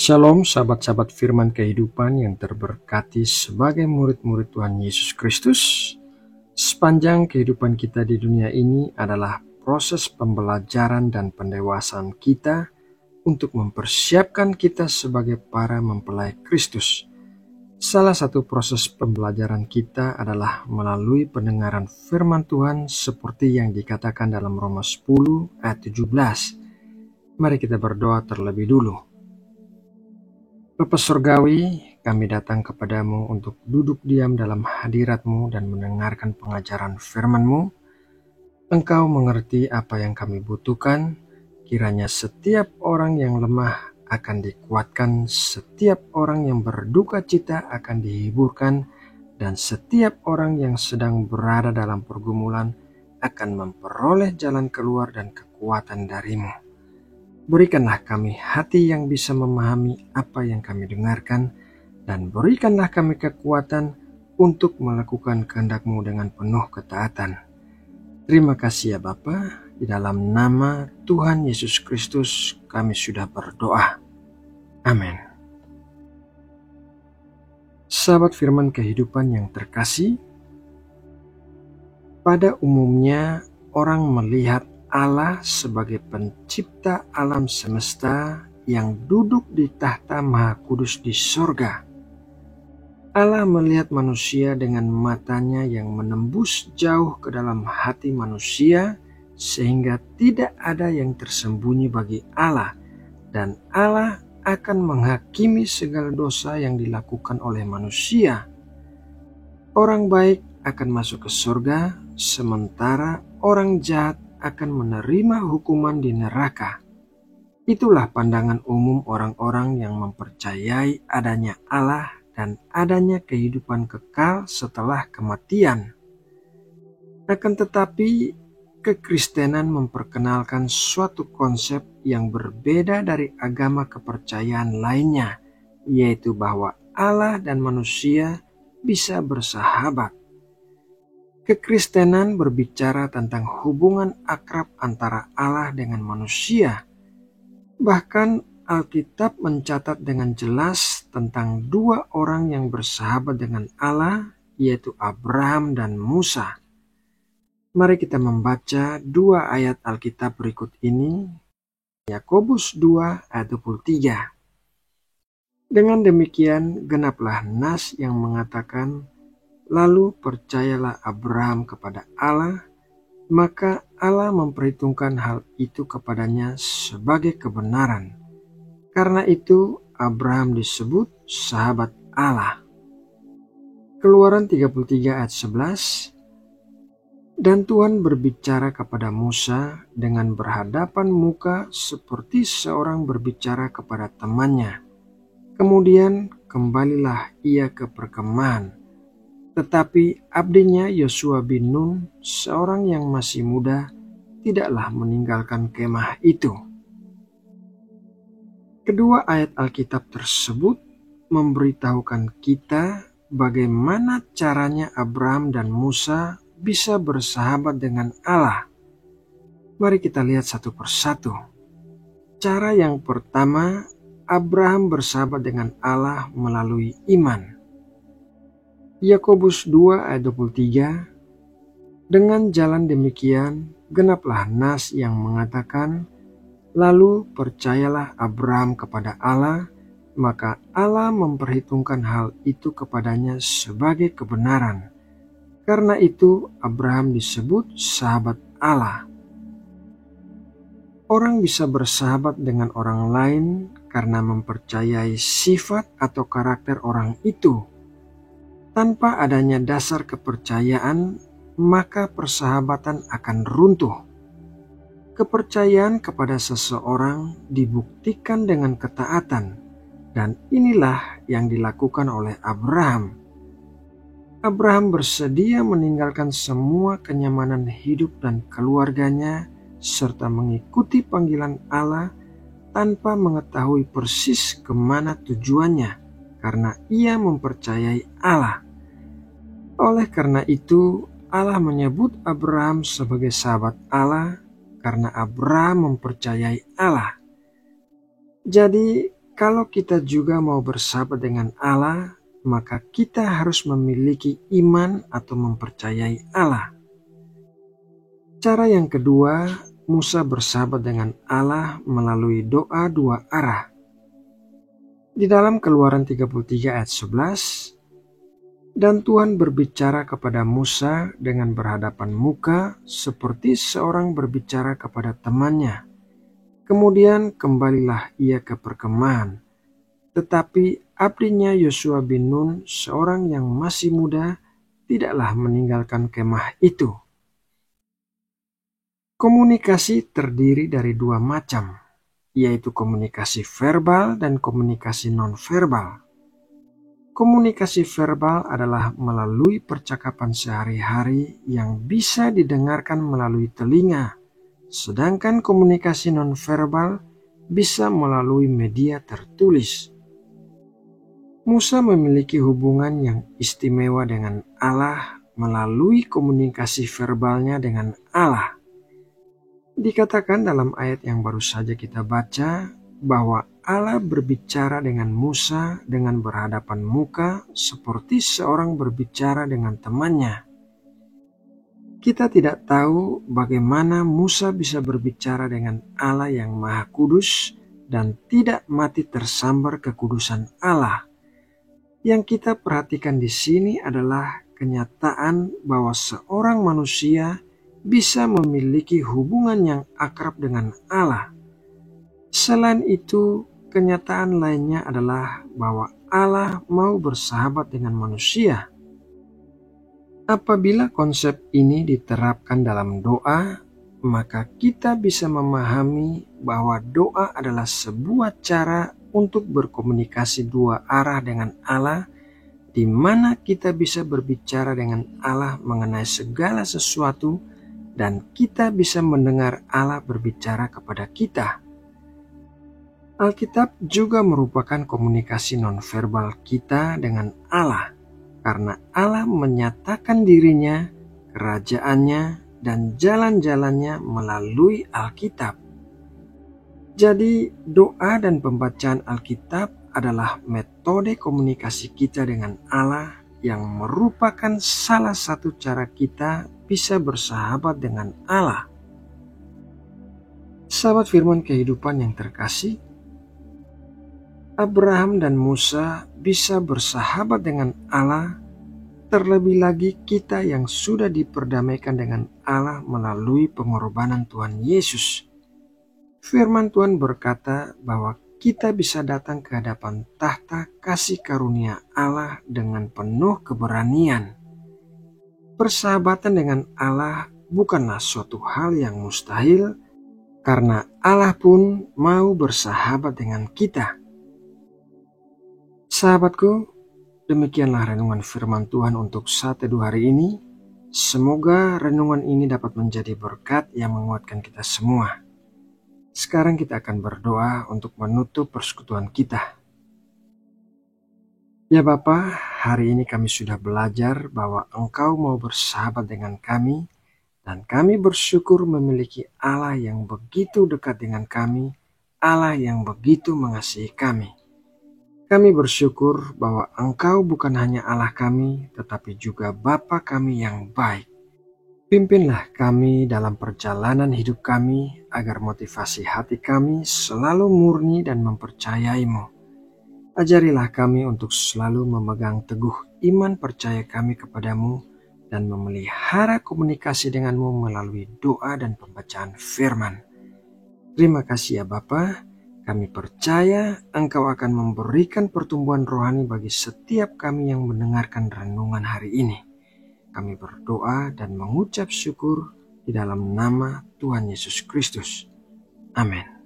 Shalom sahabat-sahabat firman kehidupan yang terberkati sebagai murid-murid Tuhan Yesus Kristus. Sepanjang kehidupan kita di dunia ini adalah proses pembelajaran dan pendewasaan kita untuk mempersiapkan kita sebagai para mempelai Kristus. Salah satu proses pembelajaran kita adalah melalui pendengaran firman Tuhan seperti yang dikatakan dalam Roma 10 ayat 17. Mari kita berdoa terlebih dulu. Bapa Surgawi, kami datang kepadamu untuk duduk diam dalam hadirat-Mu dan mendengarkan pengajaran firman-Mu. Engkau mengerti apa yang kami butuhkan, kiranya setiap orang yang lemah akan dikuatkan, setiap orang yang berduka cita akan dihiburkan, dan setiap orang yang sedang berada dalam pergumulan akan memperoleh jalan keluar dan kekuatan dari-Mu. Berikanlah kami hati yang bisa memahami apa yang kami dengarkan, dan berikanlah kami kekuatan untuk melakukan kehendak-Mu dengan penuh ketaatan. Terima kasih ya Bapa, di dalam nama Tuhan Yesus Kristus kami sudah berdoa. Amin. Sahabat firman kehidupan yang terkasih, pada umumnya orang melihat Allah sebagai pencipta alam semesta yang duduk di tahta Maha Kudus di sorga. Allah melihat manusia dengan matanya yang menembus jauh ke dalam hati manusia, sehingga tidak ada yang tersembunyi bagi Allah, dan Allah akan menghakimi segala dosa yang dilakukan oleh manusia. Orang baik akan masuk ke surga, sementara orang jahat akan menerima hukuman di neraka. Itulah pandangan umum orang-orang yang mempercayai adanya Allah dan adanya kehidupan kekal setelah kematian. Akan tetapi, kekristenan memperkenalkan suatu konsep yang berbeda dari agama kepercayaan lainnya, yaitu bahwa Allah dan manusia bisa bersahabat. Kekristenan berbicara tentang hubungan akrab antara Allah dengan manusia. Bahkan Alkitab mencatat dengan jelas tentang dua orang yang bersahabat dengan Allah, yaitu Abraham dan Musa. Mari kita membaca dua ayat Alkitab berikut ini. Yakobus 2 ayat 23. Dengan demikian genaplah nas yang mengatakan, lalu percayalah Abraham kepada Allah, maka Allah memperhitungkan hal itu kepadanya sebagai kebenaran. Karena itu Abraham disebut sahabat Allah. Keluaran 33 ayat 11. Dan Tuhan berbicara kepada Musa dengan berhadapan muka seperti seorang berbicara kepada temannya. Kemudian kembalilah ia ke perkemahan. Tetapi abdinya Yosua bin Nun, seorang yang masih muda, tidaklah meninggalkan kemah itu. Kedua ayat Alkitab tersebut memberitahukan kita bagaimana caranya Abraham dan Musa bisa bersahabat dengan Allah. Mari kita lihat satu persatu. Cara yang pertama, Abraham bersahabat dengan Allah melalui iman. Yakobus 2 ayat 23. Dengan jalan demikian, genaplah nas yang mengatakan, lalu percayalah Abraham kepada Allah, maka Allah memperhitungkan hal itu kepadanya sebagai kebenaran. Karena itu Abraham disebut sahabat Allah. Orang bisa bersahabat dengan orang lain karena mempercayai sifat atau karakter orang itu. Tanpa adanya dasar kepercayaan, maka persahabatan akan runtuh. Kepercayaan kepada seseorang dibuktikan dengan ketaatan, dan inilah yang dilakukan oleh Abraham. Abraham bersedia meninggalkan semua kenyamanan hidup dan keluarganya, serta mengikuti panggilan Allah tanpa mengetahui persis kemana tujuannya, karena ia mempercayai Allah. Oleh karena itu, Allah menyebut Abraham sebagai sahabat Allah karena Abraham mempercayai Allah. Jadi, kalau kita juga mau bersahabat dengan Allah, maka kita harus memiliki iman atau mempercayai Allah. Cara yang kedua, Musa bersahabat dengan Allah melalui doa dua arah. Di dalam Keluaran 33 ayat 11, dan Tuhan berbicara kepada Musa dengan berhadapan muka seperti seorang berbicara kepada temannya. Kemudian kembalilah ia ke perkemahan. Tetapi abdinya Yosua bin Nun, seorang yang masih muda, tidaklah meninggalkan kemah itu. Komunikasi terdiri dari dua macam, yaitu komunikasi verbal dan komunikasi non-verbal. Komunikasi verbal adalah melalui percakapan sehari-hari yang bisa didengarkan melalui telinga, sedangkan komunikasi non-verbal bisa melalui media tertulis. Musa memiliki hubungan yang istimewa dengan Allah melalui komunikasi verbalnya dengan Allah. Dikatakan dalam ayat yang baru saja kita baca bahwa Allah berbicara dengan Musa dengan berhadapan muka seperti seorang berbicara dengan temannya. Kita tidak tahu bagaimana Musa bisa berbicara dengan Allah yang Maha Kudus dan tidak mati tersambar kekudusan Allah. Yang kita perhatikan di sini adalah kenyataan bahwa seorang manusia bisa memiliki hubungan yang akrab dengan Allah. Selain itu, kenyataan lainnya adalah bahwa Allah mau bersahabat dengan manusia. Apabila konsep ini diterapkan dalam doa, maka kita bisa memahami bahwa doa adalah sebuah cara untuk berkomunikasi dua arah dengan Allah, di mana kita bisa berbicara dengan Allah mengenai segala sesuatu dan kita bisa mendengar Allah berbicara kepada kita. Alkitab juga merupakan komunikasi nonverbal kita dengan Allah, karena Allah menyatakan dirinya, kerajaannya, dan jalan-jalannya melalui Alkitab. Jadi, doa dan pembacaan Alkitab adalah metode komunikasi kita dengan Allah yang merupakan salah satu cara kita bisa bersahabat dengan Allah. Sahabat firman kehidupan yang terkasih, Abraham dan Musa bisa bersahabat dengan Allah, terlebih lagi kita yang sudah diperdamaikan dengan Allah melalui pengorbanan Tuhan Yesus. Firman Tuhan berkata bahwa kita bisa datang ke hadapan tahta kasih karunia Allah dengan penuh keberanian. Persahabatan dengan Allah bukanlah suatu hal yang mustahil, karena Allah pun mau bersahabat dengan kita. Sahabatku, demikianlah renungan firman Tuhan untuk saat teduh hari ini. Semoga renungan ini dapat menjadi berkat yang menguatkan kita semua. Sekarang kita akan berdoa untuk menutup persekutuan kita. Ya Bapa, hari ini kami sudah belajar bahwa Engkau mau bersahabat dengan kami, dan kami bersyukur memiliki Allah yang begitu dekat dengan kami, Allah yang begitu mengasihi kami. Kami bersyukur bahwa Engkau bukan hanya Allah kami, tetapi juga Bapa kami yang baik. Pimpinlah kami dalam perjalanan hidup kami, agar motivasi hati kami selalu murni dan mempercayai-Mu. Ajarilah kami untuk selalu memegang teguh iman percaya kami kepadamu dan memelihara komunikasi denganmu melalui doa dan pembacaan firman. Terima kasih ya Bapa, kami percaya Engkau akan memberikan pertumbuhan rohani bagi setiap kami yang mendengarkan renungan hari ini. Kami berdoa dan mengucap syukur di dalam nama Tuhan Yesus Kristus. Amin.